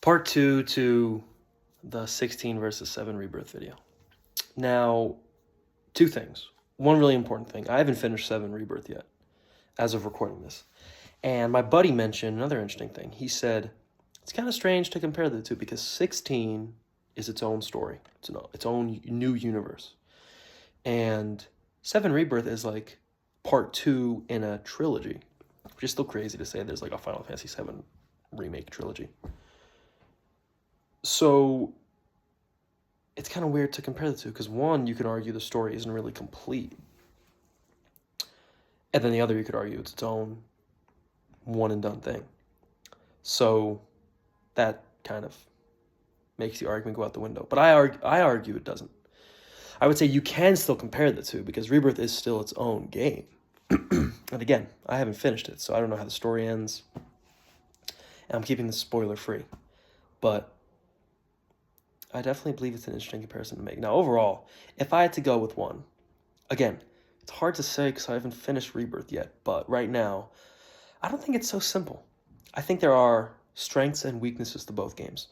Part 2 to the 16 versus 7 rebirth video. Now, two things. One really important thing. I haven't finished 7 rebirth yet, as of recording this. And my buddy mentioned another interesting thing. He said, it's kind of strange to compare the two because 16 is its own story. It's its own new universe. And 7 rebirth is like part 2 in a trilogy, which is still crazy to say there's like a Final Fantasy 7 remake trilogy. So it's kind of weird to compare the two because one, you could argue the story isn't really complete. And then the other, you could argue it's its own one and done thing. So that kind of makes the argument go out the window. But I argue it doesn't. I would say you can still compare the two because Rebirth is still its own game. And again, I haven't finished it, so I don't know how the story ends. And I'm keeping this spoiler free. But I definitely believe it's an interesting comparison to make. Now, overall, if I had to go with one, again, it's hard to say because I haven't finished Rebirth yet, but right now, I don't think it's so simple. I think there are strengths and weaknesses to both games.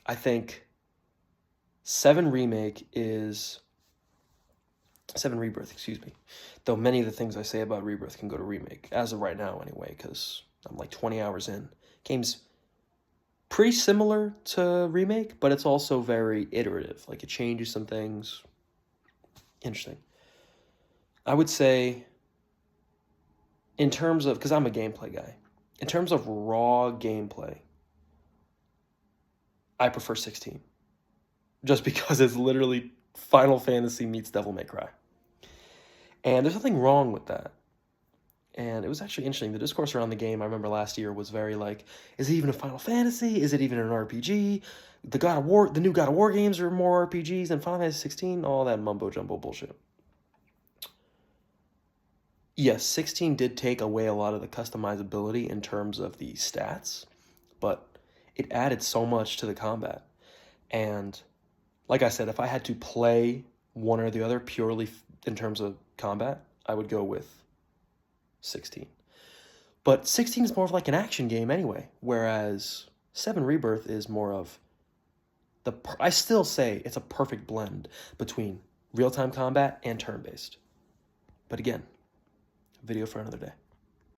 I think 7 Rebirth, excuse me, though many of the things I say about Rebirth can go to Remake, as of right now anyway, because I'm like 20 hours in. Game's pretty similar to Remake, but it's also very iterative. Like, it changes some things. Interesting. I would say, in terms of, because I'm a gameplay guy, in terms of raw gameplay, I prefer 16. Just because it's literally Final Fantasy meets Devil May Cry. And there's nothing wrong with that. And it was actually interesting. The discourse around the game, I remember last year, was very like, is it even a Final Fantasy? Is it even an RPG? The new God of War games are more RPGs than Final Fantasy 16? All that mumbo-jumbo bullshit. Yes, 16 did take away a lot of the customizability in terms of the stats, but it added so much to the combat. And like I said, if I had to play one or the other purely in terms of combat, I would go with 16. But 16 is more of like an action game anyway, whereas 7 Rebirth is more of I still say it's a perfect blend between real-time combat and turn-based. But again, video for another day.